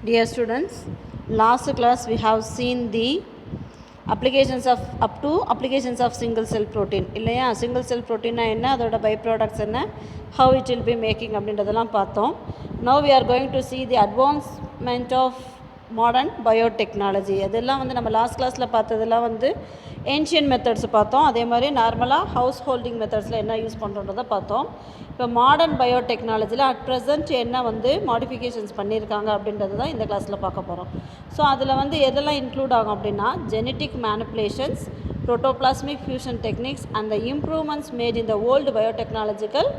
Dear students, last class we have seen the applications of applications of single cell protein இல்லையா single cell protein என்ன அதோட byproducts என்ன how it will be making அப்படின்றதெல்லாம் பார்த்தோம். Now we are going to see the advancement of modern biotechnology. அதெல்லாம் வந்து நம்ம last கிளாஸில் பார்த்ததெல்லாம் வந்து ஏன்ஷியன் மெத்தட்ஸ் பார்த்தோம். அதே மாதிரி நார்மலாக ஹவுஸ் ஹோல்டிங் மெத்தட்ஸில் என்ன யூஸ் பண்ணுறோன்றதை பார்த்தோம். இப்போ மாடர்ன் பயோடெக்னாலஜியில் அட் ப்ரெசன்ட் என்ன வந்து மாடிஃபிகேஷன்ஸ் பண்ணியிருக்காங்க அப்படின்றது தான் இந்த கிளாஸில் பார்க்க போகிறோம். ஸோ அதில் வந்து எதெல்லாம் இன்க்ளூட் ஆகும் அப்படின்னா genetic manipulations, protoplasmic fusion techniques and the improvements made in the old biotechnological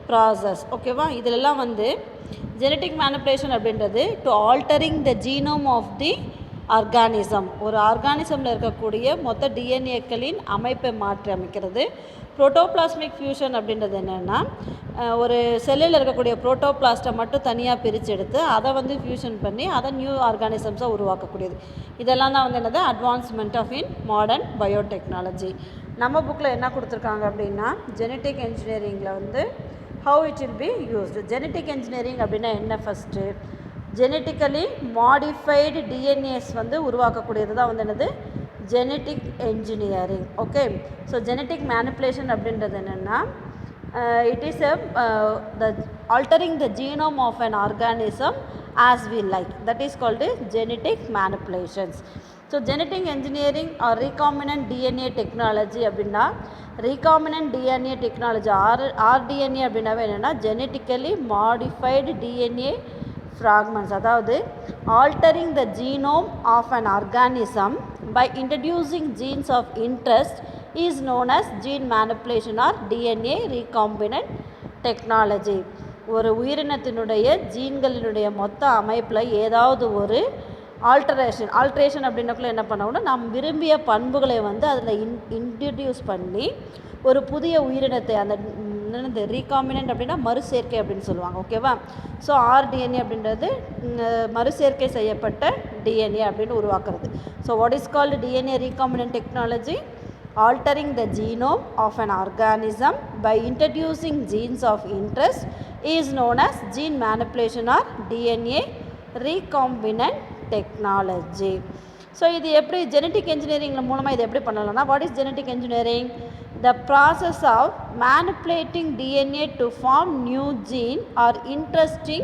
process. ஓகேவா, இதிலெல்லாம் வந்து ஜெனட்டிக் மேனிப்புலேஷன் அப்படின்றது to altering the genome of the organism, ஒரு ஆர்கானிசமில் இருக்கக்கூடிய மொத்த டிஎன்ஏக்களின் அமைப்பை மாற்றி அமைக்கிறது. ப்ரோட்டோபிளாஸ்மிக் ஃபியூஷன் அப்படின்றது என்னென்னா ஒரு செல்லில் இருக்கக்கூடிய ப்ரோட்டோபிளாஸ்ட்டை மட்டும் தனியாக பிரித்து எடுத்து அதை வந்து ஃபியூஷன் பண்ணி அதை நியூ ஆர்கானிசம்ஸை உருவாக்கக்கூடியது. இதெல்லாம் தான் வந்து என்னது advancement of in modern biotechnology. நம்ம புக்கில் என்ன கொடுத்துருக்காங்க அப்படின்னா ஜெனட்டிக் என்ஜினியரிங்கில் வந்து how it will be used. Genetic engineering அப்படின்னா என்ன? ஃபஸ்ட்டு ஜெனட்டிக்கலி மாடிஃபைடு டிஎன்ஏஸ் வந்து உருவாக்கக்கூடியது தான் வந்து என்னது genetic engineering. Okay, so genetic manipulation அப்படின்றது என்னென்னா it is the altering the genome of an organism as we like, that is called genetic manipulations. So genetic engineering or recombinant DNA technology அப்படின்னா recombinant DNA technology rDNA அப்படின்னாவே என்னென்னா genetically modified DNA fragments, அதாவது altering the genome of an organism by introducing genes of interest is known as gene manipulation or DNA recombinant technology. ஒரு உயிரினத்தினுடைய ஜீன்களினுடைய மொத்த அமைப்பில் ஏதாவது ஒரு alteration அப்படின்னக்குள்ள என்ன பண்ணோம்னா நாம் விரும்பிய பண்புகளை வந்து அதில் இன்ட்ரடியூஸ் பண்ணி ஒரு புதிய உயிரினத்தை அந்த என்னது ரீகாம்பினன்ட் அப்படின்னா மறுசேர்க்கை அப்படின்னு சொல்லுவாங்க. ஓகேவா, ஸோ ஆர்டிஎன்ஏ அப்படின்றது மறுசேர்க்கை செய்யப்பட்ட டிஎன்ஏ அப்படின்னு உருவாக்குறது. So what is called DNA recombinant technology? altering the genome of an organism by introducing genes of interest is known as gene manipulation or DNA recombinant technology. So இது எப்படி genetic என்ஜினியரிங்கில் மூலமாக இது எப்படி பண்ணலாம்னா what is genetic engineering? The process of manipulating DNA to form new gene or interesting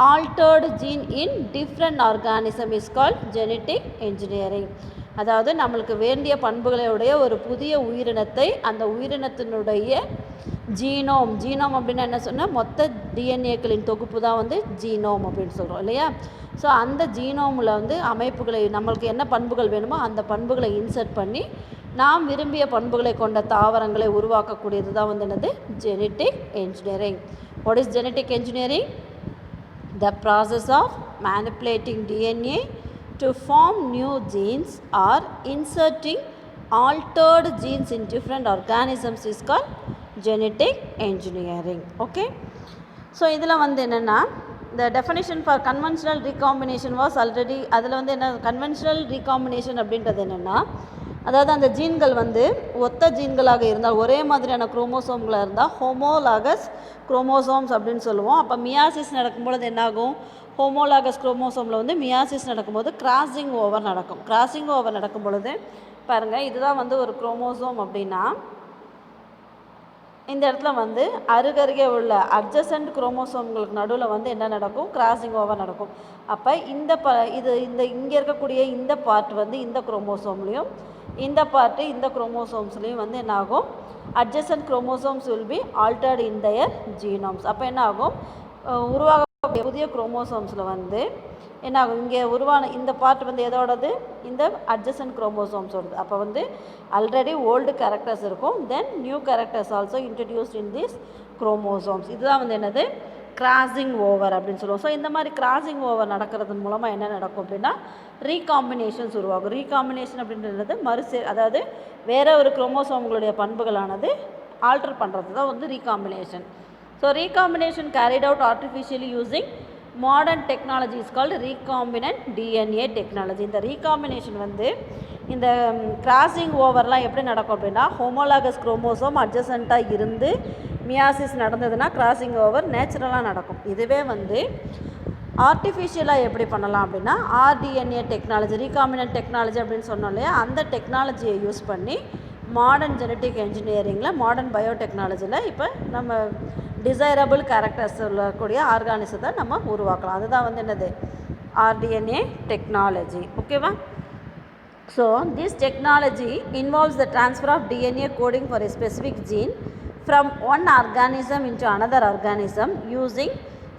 altered gene in different organism is called genetic engineering. அதாவது நம்மளுக்கு வேண்டிய பண்புகளுடைய ஒரு புதிய உயிரினத்தை அந்த உயிரினத்தினுடைய ஜீனோம் அப்படின்னா என்ன சொன்னால் மொத்த டிஎன்ஏக்களின் தொகுப்பு தான் வந்து ஜீனோம் அப்படின்னு சொல்கிறோம் இல்லையா. ஸோ அந்த ஜீனோமில் வந்து அமைப்புகளை நம்மளுக்கு என்ன பண்புகள் வேணுமோ அந்த பண்புகளை இன்சர்ட் பண்ணி நாம் விரும்பிய பண்புகளை கொண்ட தாவரங்களை உருவாக்கக்கூடியது தான் வந்து என்னது genetic engineering. What is genetic engineering? The process of manipulating DNA to form new genes or inserting altered genes in different organisms is called genetic engineering. Okay, so இதில் வந்து என்னென்னா the definition for conventional recombination was already அதில் வந்து என்ன conventional recombination அப்படின்றது என்னென்னா அதாவது அந்த ஜீன்கள் வந்து ஒத்த ஜீன்களாக இருந்தால் ஒரே மாதிரியான குரோமோசோம்களாக இருந்தால் ஹோமோலாகஸ் குரோமோசோம்ஸ் அப்படின்னு சொல்லுவோம். அப்போ மியாசிஸ் நடக்கும்பொழுது என்னாகும்? ஹோமோலாகஸ் குரோமோசோமில் வந்து மியாசிஸ் நடக்கும்போது கிராசிங் ஓவர் நடக்கும். கிராசிங் ஓவர் நடக்கும் பொழுது பாருங்கள், இதுதான் வந்து ஒரு குரோமோசோம் அப்படின்னா இந்த இடத்துல வந்து அருகருகே உள்ள அட்ஜசன்ட் குரோமோசோம்களுக்கு நடுவில் வந்து என்ன நடக்கும்? கிராசிங் ஓவர் நடக்கும். அப்போ இந்த இங்கே இருக்கக்கூடிய இந்த பார்ட் வந்து இந்த குரோமோசோம்லேயும் இந்த பார்ட்டு இந்த குரோமோசோம்ஸ்லேயும் வந்து என்ன ஆகும்? Adjacent chromosomes will be altered in their genomes. அப்போ என்ன ஆகும்? உருவாகக்கூடிய புதிய குரோமோசோம்ஸில் வந்து என்ன ஆகும்? இங்கே உருவான இந்த பார்ட் வந்து எதோடது? இந்த அட்ஜசன்ட் குரோமோசோம்ஸோடது. அப்போ வந்து ஆல்ரெடி ஓல்டு கேரக்டர்ஸ் இருக்கும், then new characters also introduced in this chromosomes. இதுதான் வந்து என்னது கிராசிங் ஓவர் அப்படின்னு சொல்லுவோம். ஸோ இந்த மாதிரி கிராசிங் ஓவர் நடக்கிறது மூலமாக என்ன நடக்கும் அப்படின்னா ரீகாம்பினேஷன்ஸ் உருவாகும். ரீகாம்பினேஷன் அப்படின்றது அதாவது வேற ஒரு குரோமோசோம்களுடைய பண்புகளானது ஆல்டர் பண்ணுறது தான் வந்து recombination. So recombination carried out artificially using modern technology is called recombinant DNA technology. இந்த ரீகாம்பினேஷன் வந்து இந்த கிராசிங் ஓவர்லாம் எப்படி நடக்கும் அப்படின்னா ஹோமோலாகஸ் குரோமோசோம் அட்ஜசண்ட்டாக இருந்து மியாசிஸ் நடந்ததுன்னா கிராசிங் ஓவர் நேச்சுரலாக நடக்கும். இதுவே வந்து ஆர்டிஃபிஷியலாக எப்படி பண்ணலாம் அப்படின்னா ஆர்டிஎன்ஏ டெக்னாலஜி, ரீகாம்பினன்ட் டெக்னாலஜி அப்படின்னு சொன்னோம் இல்லையா, அந்த டெக்னாலஜியை யூஸ் பண்ணி மாடர்ன் ஜெனட்டிக் இன்ஜினியரிங்கில், மாடர்ன் பயோடெக்னாலஜியில் இப்போ நம்ம டிசைரபிள் கேரக்டர்ஸ் உள்ளக்கூடிய ஆர்கானிசத்தை நம்ம உருவாக்கலாம். அதுதான் வந்து என்னது ஆர்டிஎன்ஏ டெக்னாலஜி. ஓகேவா? So this technology involves the transfer of DNA coding for a specific gene from one organism into another organism using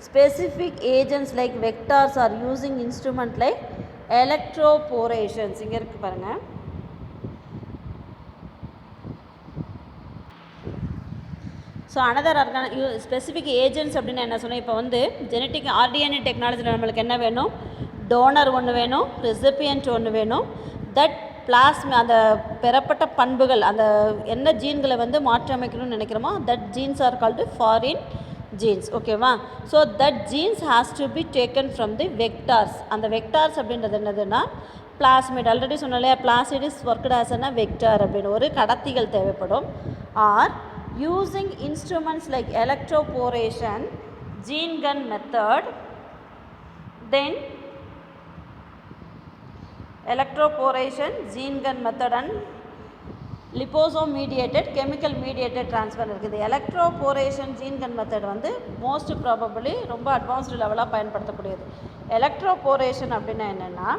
specific agents like vectors or using instrument like electroporations. இங்கே இருக்கு பாருங்க. So another specific agents அப்படின்னு என்ன சொன்னோம், இப்போ வந்து genetic rDNA டெக்னாலஜியில் நம்மளுக்கு என்ன வேணும், டோனர் ஒன்று வேணும், ரெசிபியன்ட் ஒன்று வேணும். தட் பிளாஸ்மா அந்த பெறப்பட்ட பண்புகள், அந்த என்ன ஜீன்களை வந்து மாற்றியமைக்கணும்னு நினைக்கிறோமோ that genes are called foreign genes. ஓகேவா? So that genes has to be taken from the vectors. அந்த வெக்டார்ஸ் அப்படின்றது என்னதுன்னா பிளாஸ்மிட். ஆல்ரெடி சொன்னோம் இல்லையா, plasmid is worked as a vector அப்படின்னு ஒரு கடத்திகள் தேவைப்படும். Or using instruments like electroporation, gene gun method, then electroporation, gene gun method and liposome mediated, chemical mediated transfer இருக்குது. electroporation gene gun method வந்து most probably ரொம்ப advanced லெவலாக பயன்படுத்தக்கூடியது. electroporation அப்படின்னா என்னென்னா,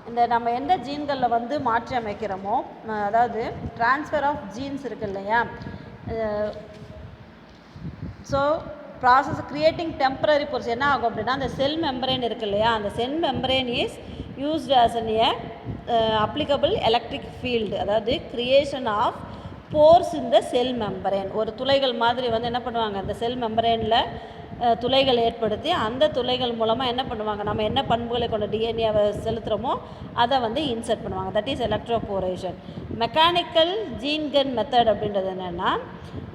இந்த நம்ம எந்த ஜீன்களில் வந்து மாற்றி அமைக்கிறோமோ, அதாவது ட்ரான்ஸ்ஃபர் ஆஃப் ஜீன்ஸ் இருக்குது இல்லையா, so process creating temporary force என்ன ஆகும் அப்படின்னா, அந்த செல் மெம்பரேன் இருக்குது இல்லையா, அந்த செல் membrane is used as an applicable electric field, அதாவது கிரியேஷன் ஆஃப் போர்ஸ் இந்த செல் மெம்பரேன். ஒரு துளைகள் மாதிரி வந்து என்ன பண்ணுவாங்க, அந்த செல் மெம்பரேனில் துளைகள் ஏற்படுத்தி அந்த துளைகள் மூலமாக என்ன பண்ணுவாங்க, நம்ம என்ன பண்புகளை கொண்ட டிஎன்ஏவை செலுத்துகிறோமோ அதை வந்து இன்சர்ட் பண்ணுவாங்க. That is electroporation. Mechanical gene gun method அப்படின்றது என்னென்னா,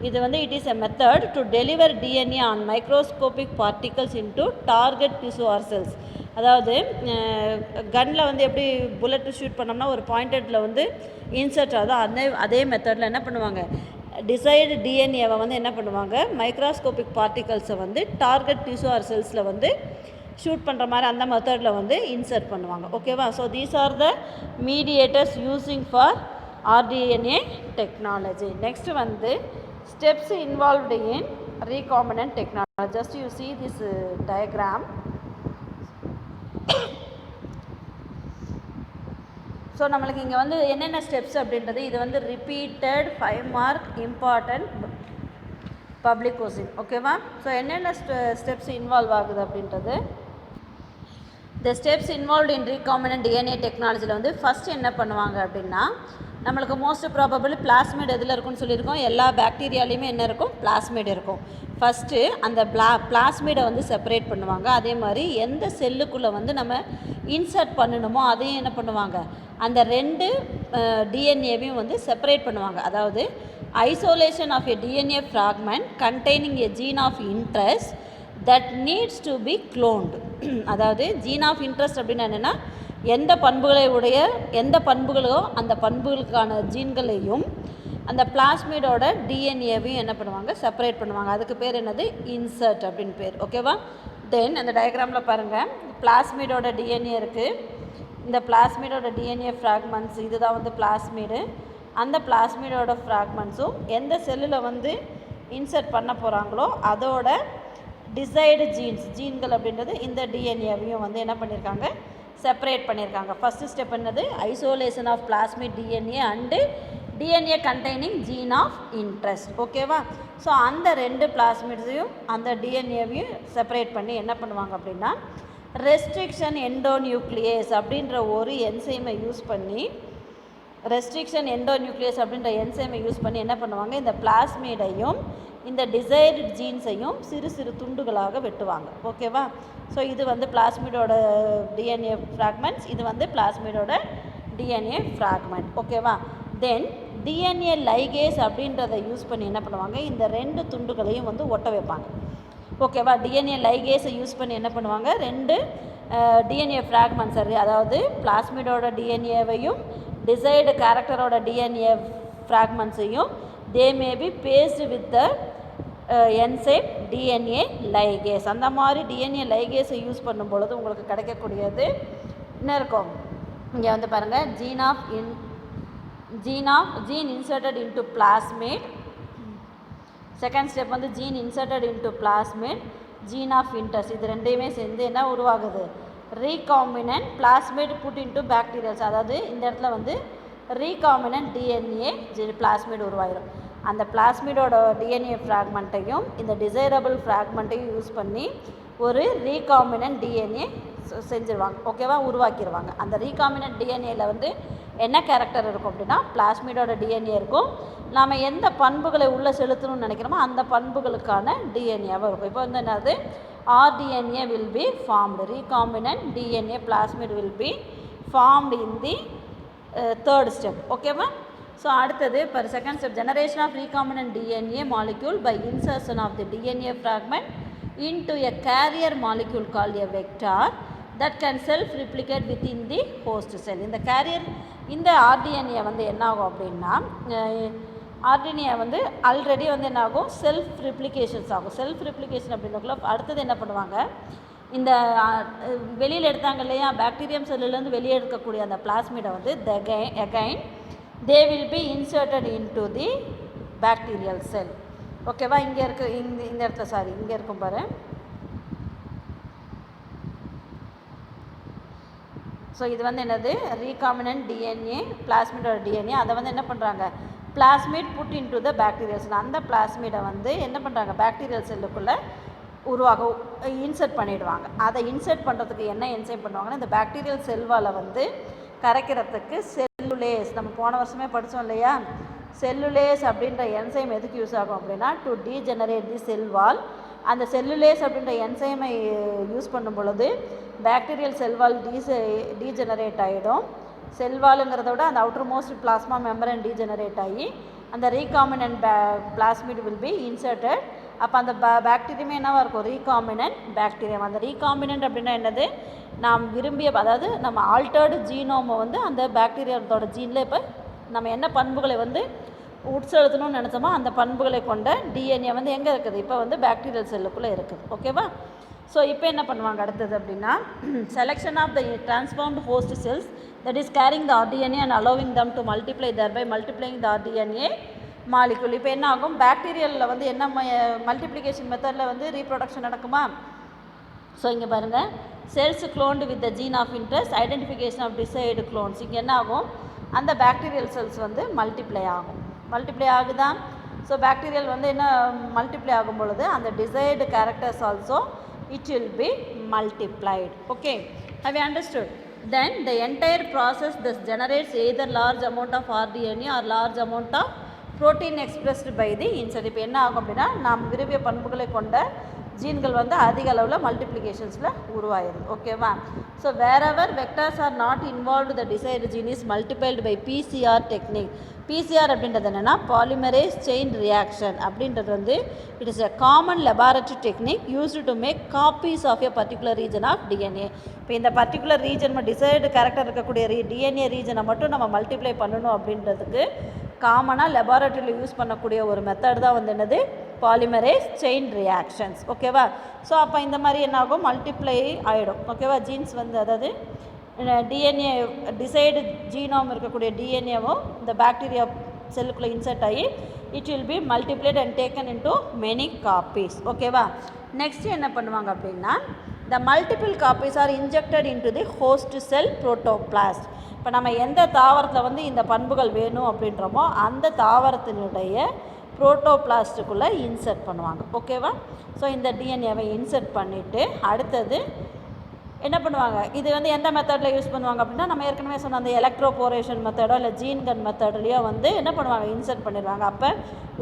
இது வந்து it is a method to deliver DNA on microscopic particles into target tissue or cells. அதாவது கன்னில் வந்து எப்படி புல்லட் ஷூட் பண்ணோம்னா ஒரு பாயிண்டடில் வந்து இன்சர்ட் ஆகுது, அதே மெத்தடில் என்ன பண்ணுவாங்க, டிசைடு டிஎன்ஏவை வந்து என்ன பண்ணுவாங்க, மைக்ரோஸ்கோபிக் பார்ட்டிகல்ஸை வந்து டார்கெட் டிஷ்யூ ஆர் செல்ஸில் வந்து ஷூட் பண்ணுற மாதிரி அந்த மெத்தடில் வந்து இன்சர்ட் பண்ணுவாங்க. ஓகேவா? So these are the mediators using for rDNA technology. Next வந்து steps involved in recombinant technology. Just you see this diagram. So நம்மளுக்கு இங்கே வந்து என்னென்ன ஸ்டெப்ஸ் அப்படின்றது, இது வந்து repeated 5 mark important public question. ஓகேவா? ஸோ என்னென்ன ஸ்டெப்ஸ் இன்வால்வ் ஆகுது அப்படின்றது, the steps involved in recombinant DNA டெக்னாலஜியில் வந்து ஃபஸ்ட்டு என்ன பண்ணுவாங்க அப்படின்னா, நம்மளுக்கு மோஸ்ட் ப்ராபபிள் பிளாஸ்மிட் எதில் இருக்குன்னு சொல்லியிருக்கோம், எல்லா பாக்டீரியாலையுமே என்ன இருக்கும், பிளாஸ்மிட் இருக்கும். ஃபஸ்ட்டு அந்த பிளாஸ்மிடை வந்து செப்பரேட் பண்ணுவாங்க. அதே மாதிரி எந்த செல்லுக்குள்ளே வந்து நம்ம இன்சர்ட் பண்ணணுமோ அதையும் என்ன பண்ணுவாங்க, அந்த 2 டிஎன்ஏவையும் வந்து செப்பரேட் பண்ணுவாங்க. அதாவது isolation of a DNA fragment containing a gene of interest that needs to be cloned. அதாவது ஜீன் ஆஃப் இன்ட்ரெஸ்ட் அப்படின்னா என்னென்னா, எந்த பண்புகளோ அந்த பண்புகளுக்கான ஜீன்களையும் அந்த பிளாஸ்மிடோட டிஎன்ஏவையும் என்ன பண்ணுவாங்க, செப்பரேட் பண்ணுவாங்க. அதுக்கு பேர் என்னது, இன்சர்ட் அப்படின்னு பேர். ஓகேவா? தென் அந்த டயக்ராமில் பாருங்கள், பிளாஸ்மிடோட டிஎன்ஏ இருக்குது. இந்த பிளாஸ்மிடோட டிஎன்ஏ ஃப்ராக்மெண்ட்ஸ் இதுதான் வந்து பிளாஸ்மிடு. அந்த பிளாஸ்மிடோட ஃப்ராக்மெண்ட்ஸும் எந்த செல்லில் வந்து இன்சர்ட் பண்ண போகிறாங்களோ அதோட டிசைடு ஜீன்கள் அப்படின்றது இந்த டிஎன்ஏவையும் வந்து என்ன பண்ணியிருக்காங்க, செப்பரேட் பண்ணியிருக்காங்க. ஃபஸ்ட்டு ஸ்டெப் என்னது, isolation of plasmid DNA and DNA containing gene of interest. ஓகேவா? ஸோ அந்த 2 பிளாஸ்மிட்ஸையும் அந்த டிஎன்ஏவையும் செப்பரேட் பண்ணி என்ன பண்ணுவாங்க அப்படின்னா, ரெஸ்ட்ரிக்ஷன் எண்டோநியூக்ளியேஸ் அப்படின்ற ஒரு என்சைமை யூஸ் பண்ணி என்ன பண்ணுவாங்க, இந்த பிளாஸ்மிடையும் இந்த டிசைர்டு ஜீன்ஸையும் சிறு சிறு துண்டுகளாக வெட்டுவாங்க. ஓகேவா? ஸோ இது வந்து பிளாஸ்மிடோட டிஎன்ஏ ஃப்ராக்மெண்ட்ஸ், இது வந்து பிளாஸ்மிடோட டிஎன்ஏ ஃப்ராக்மெண்ட். ஓகேவா? தென் டிஎன்ஏ லைகேஸ் அப்படின்றத யூஸ் பண்ணி என்ன பண்ணுவாங்க, இந்த 2 துண்டுகளையும் வந்து ஒட்ட வைப்பாங்க. ஓகேவா? டிஎன்ஏ லைகேஸை யூஸ் பண்ணி என்ன பண்ணுவாங்க, 2 டிஎன்ஏ ஃப்ராக்மெண்ட்ஸ், அதாவது பிளாஸ்மிடோட டிஎன்ஏவையும் டிசைர்டு கேரக்டரோட டிஎன்ஏ ஃப்ராக்மெண்ட்ஸையும் they may be pasted with the enzyme DNA ligase. அந்த மாதிரி டிஎன்ஏ லைகேஸை யூஸ் பண்ணும் பொழுது உங்களுக்கு கிடைக்கக்கூடியது என்ன இருக்கும்? இங்கே வந்து பாருங்கள், gene inserted into plasmid. Second step வந்து gene inserted into plasmid, gene of interest. இது ரெண்டையுமே சேர்ந்து என்ன உருவாகுது? Recombinant plasmid put into bacterias. அதாவது இந்த இடத்துல வந்து ரீகாம்பினன்ட் டிஎன்ஏ பிளாஸ்மிட் உருவாகிடும். அந்த பிளாஸ்மிடோட டிஎன்ஏ ஃப்ராக்மெண்ட்டையும் இந்த டிசைரபிள் ஃப்ராக்மெண்ட்டையும் யூஸ் பண்ணி ஒரு ரீகாம்பினன்ட் டிஎன்ஏ செஞ்சுருவாங்க. ஓகேவா? உருவாக்கிடுவாங்க. அந்த ரீகாம்பினன்ட் டிஎன்ஏல வந்து என்ன கேரக்டர் இருக்கும் அப்படின்னா பிளாஸ்மிடோட டிஎன்ஏ இருக்கும். நாம் எந்த பண்புகளை உள்ளே செலுத்தணும்னு நினைக்கிறோமோ அந்த பண்புகளுக்கான டிஎன்ஏவாக இருக்கும். இப்போ வந்து என்னது? RDNA will be formed. Recombinant DNA plasmid will be formed in the third step. ஓகேவா? ஸோ அடுத்தது per second step, generation of recombinant DNA molecule by insertion of the DNA fragment into a carrier molecule called a vector that can self-replicate within the host cell. இந்த carrier இந்த rDNA வந்து என்ன ஆகும் அப்படின்னா, rDNA வந்து already வந்து என்ன ஆகும்? செல்ஃப் ரிப்ளிகேஷன்ஸ் ஆகும். செல்ஃப் ரிப்ளிகேஷன் அப்படின்றக்குள்ள அடுத்தது என்ன பண்ணுவாங்க? இந்த வெளியில் எடுத்தாங்க இல்லையா, பாக்டீரியம் செல்லுலேருந்து வெளியே எடுக்கக்கூடிய அந்த பிளாஸ்மிடை வந்து again they will be inserted into the bacterial cell. ஓகேவா? இங்கே இருக்கு, இந்த இடத்துல சாரி இங்கே இருக்கும் பாரு. ஸோ இது வந்து என்னது? ரீகாம்பினன்ட் டிஎன்ஏ பிளாஸ்மிடோட டிஎன்ஏ. அதை வந்து என்ன பண்ணுறாங்க? Plasmid put into the bacterial cell. அந்த பிளாஸ்மிடை வந்து என்ன பண்ணுறாங்க? பாக்டீரியல் செல்லுக்குள்ளே இன்சர்ட் பண்ணிவிடுவாங்க. அதை இன்சர்ட் பண்ணுறதுக்கு என்ன என்சைம் பண்ணுவாங்கன்னா, இந்த பாக்டீரியல் செல்வால் வந்து கரைக்கிறதுக்கு செல்லுலேஸ், நம்ம போன வருஷமே படித்தோம் இல்லையா, செல்லுலேஸ் அப்படின்ற என்சைம் எதுக்கு யூஸ் ஆகும் அப்படின்னா டு டீஜெனரேட் தி செல் வால். அந்த செல்லுலேஸ் அப்படின்ற என்சைமை யூஸ் பண்ணும் பொழுது பாக்டீரியல் செல்வால் டீஜெனரேட் ஆகிடும். செல்வாலுங்கிறத விட அந்த outer most plasma membrane degenerate ஆகி அந்த recombinant plasmid will be inserted. அப்போ அந்த பாக்டீரியாமே என்னவாக இருக்கும்? Recombinant bacterium. அந்த ரீகாம்பினன்ட் அப்படின்னா என்னது? நாம் விரும்பிய, அதாவது நம்ம ஆல்டர்டு ஜீனோமை வந்து அந்த பாக்டீரியாவோட ஜீனில் இப்போ நம்ம என்ன பண்புகளை வந்து உட்செலுத்தணும்னு நினச்சோமோ அந்த பண்புகளை கொண்ட டிஎன்ஏ வந்து எங்கே இருக்குது? இப்போ வந்து பாக்டீரியல் செல்லுக்குள்ளே இருக்குது. ஓகேவா? ஸோ இப்போ என்ன பண்ணுவாங்க அடுத்தது அப்படின்னா, selection of the transformed host cells that is carrying the rDNA and allowing them to multiply thereby multiplying the rDNA molecule. இப்போ என்ன ஆகும்? பாக்டீரியலில் வந்து என்ன மல்டிப்ளிகேஷன் மெத்தடில் வந்து ரீப்ரொடக்ஷன் நடக்குமா? ஸோ இங்கே பாருங்கள், cells cloned with the gene of interest, identification of desired clones. இங்கே என்ன ஆகும்? அந்த பாக்டீரியல் செல்ஸ் வந்து மல்டிப்ளை ஆகுதா? ஸோ பாக்டீரியல் வந்து என்ன மல்டிப்ளை ஆகும் பொழுது அந்த desired characters also it will be multiplied. Okay, have you understood? Then the entire process thus generates either large amount of RDNA or large amount of protein expressed by the insert. இப்போ என்ன ஆகும் அப்படின்னா, நாம் விரும்பிய பண்புகளை கொண்ட ஜீன்கள் வந்து அதிக அளவில் மல்டிப்ளிகேஷன்ஸில் உருவாயிருது. ஓகேவா? So wherever vectors are not involved the desired gene is multiplied by PCR technique. PCR அப்படின்றது என்னென்னா பாலிமரேஸ் செயின் ரியாக்ஷன் அப்படின்றது வந்து it is a common laboratory technique used to make copies of a particular region of DNA. இப்போ இந்த particular region desired character இருக்கக்கூடிய DNA ரீஜனை மட்டும் நம்ம மல்டிப்ளை பண்ணணும் அப்படின்றதுக்கு காமனாக லெபார்டரியில் யூஸ் பண்ணக்கூடிய ஒரு மெத்தட் தான் வந்து என்னது? Polymerase chain reactions. ஓகேவா? ஸோ அப்போ இந்த மாதிரி என்ன ஆகும்? மல்டிப்ளை ஆகிடும். ஓகேவா? ஜீன்ஸ் வந்து அதாவது டிஎன்ஏ டிசைடு ஜீனோம் இருக்கக்கூடிய டிஎன்ஏவும் இந்த பாக்டீரியா செல்லுக்குள்ளே இன்சர்ட் ஆகி it will be multiplied and taken into many copies. ஓகேவா? நெக்ஸ்ட் என்ன பண்ணுவாங்க அப்படின்னா, the multiple copies are injected into the host cell protoplast. இப்போ நம்ம எந்த தாவரத்தில் வந்து இந்த பண்புகள் வேணும் அப்படின்றமோ அந்த தாவரத்தினுடைய புரோட்டோபிளாஸ்ட்டுக்குள்ளே இன்சர்ட் பண்ணுவாங்க. ஓகேவா? ஸோ இந்த டிஎன்ஏவை இன்சர்ட் பண்ணிவிட்டு அடுத்தது என்ன பண்ணுவாங்க? இது வந்து எந்த மெத்தடில் யூஸ் பண்ணுவாங்க அப்படின்னா, நம்ம ஏற்கனவே சொன்ன அந்த எலக்ட்ரோபோரேஷன் மெத்தடோ இல்லை ஜீன் கன் மெத்தட்லையோ வந்து என்ன பண்ணுவாங்க? இன்சர்ட் பண்ணிடுவாங்க. அப்போ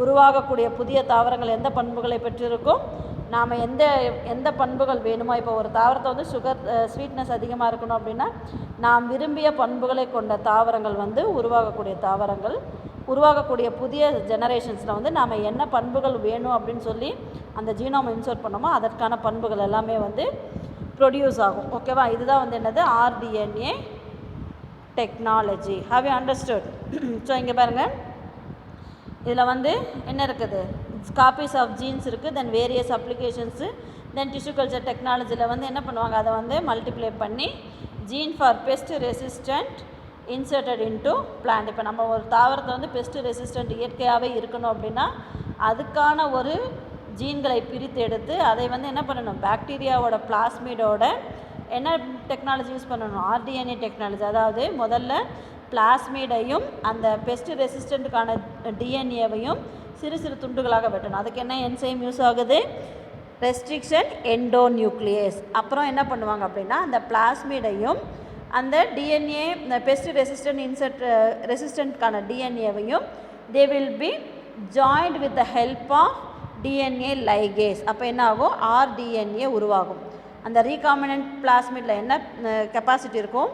உருவாகக்கூடிய புதிய தாவரங்கள் எந்த பண்புகளை பெற்றிருக்கும்? நாம் எந்த பண்புகள் வேணுமோ, இப்போ ஒரு தாவரத்தை வந்து ஸ்வீட்னஸ் அதிகமாக இருக்கணும் அப்படின்னா நாம் விரும்பிய பண்புகளை கொண்ட தாவரங்கள் வந்து உருவாகக்கூடிய புதிய ஜெனரேஷன்ஸில் வந்து நாம் என்ன பண்புகள் வேணும் அப்படின்னு சொல்லி அந்த ஜீனோமை இன்சர்ட் பண்ணோமோ அதற்கான பண்புகள் எல்லாமே வந்து ப்ரொடியூஸ் ஆகும். ஓகேவா? இதுதான் வந்து என்னது? RDNA technology. Have you understood? So இங்கே பாருங்கள், இதில் வந்து என்ன இருக்குது? காப்பீஸ் ஆஃப் ஜீன்ஸ் இருக்குது. Then various applications. Then tissue culture டெக்னாலஜியில் வந்து என்ன பண்ணுவாங்க, அதை வந்து மல்டிப்ளை பண்ணி gene for pest resistant inserted into plant. இப்போ நம்ம ஒரு தாவரத்தை வந்து பெஸ்ட் ரெசிஸ்டன்ட் இயற்கையாகவே இருக்கணும் அப்படின்னா அதுக்கான ஒரு ஜீன்களை பிரித்து எடுத்து அதை வந்து என்ன பண்ணணும், பாக்டீரியாவோட பிளாஸ்மிடோட என்ன டெக்னாலஜி யூஸ் பண்ணணும், ஆர்டிஎன்ஏ டெக்னாலஜி. அதாவது முதல்ல பிளாஸ்மிடையும் அந்த பெஸ்ட் ரெசிஸ்டண்ட்டுக்கான டிஎன்ஏவையும் சிறு சிறு துண்டுகளாக வெட்டணும். அதுக்கு என்ன என்சைம் யூஸ் ஆகுது, ரெஸ்ட்ரிக்ஷன் எண்டோநியூக்ளியஸ். அப்புறம் என்ன பண்ணுவாங்க அப்படின்னா அந்த பிளாஸ்மிடையும் அந்த டிஎன்ஏ பெஸ்ட் ரெசிஸ்டண்ட்கான டிஎன்ஏவையும் they will be joined with the help of DNA ligase. அப்போ என்ன ஆகும், ஆர்டிஎன்ஏ உருவாகும். அந்த ரீகாமினன்ட் பிளாஸ்மிடில் என்ன கெப்பாசிட்டி இருக்கும்,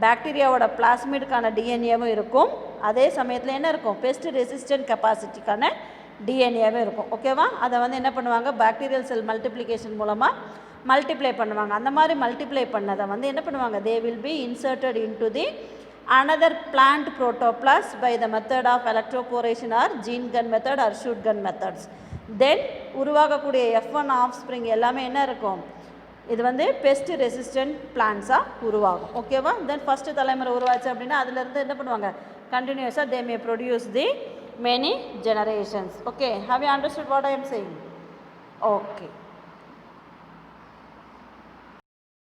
பாக்டீரியாவோட பிளாஸ்மிடுக்கான டிஎன்ஏவும் இருக்கும், அதே சமயத்தில் என்ன இருக்கும், பெஸ்ட் ரெசிஸ்டன்ட் கெப்பாசிட்டிக்கான டிஎன்ஏவும் இருக்கும். ஓகேவா? அதை வந்து என்ன பண்ணுவாங்க, பாக்டீரியல் செல் மல்டிப்ளிகேஷன் மூலமாக மல்டிப்ளை பண்ணுவாங்க. அந்த மாதிரி மல்டிப்ளை பண்ணதை வந்து என்ன பண்ணுவாங்க, தே will B inserted into the another plant protoplast by the method of electroporation or gene gun method or shoot gun methods. Then உருவாகக்கூடிய F1 offspring எல்லாமே என்ன இருக்கும், இது வந்து பெஸ்ட் ரெசிஸ்டன்ட் பிளான்ஸாக உருவாகும். ஓகேவா? தென் ஃபஸ்ட்டு தலைமுறை உருவாச்சு அப்படின்னா அதுலேருந்து என்ன பண்ணுவாங்க, கண்டினியூஸாக they may produce the many generations. Okay, have you understood what I am saying? Okay.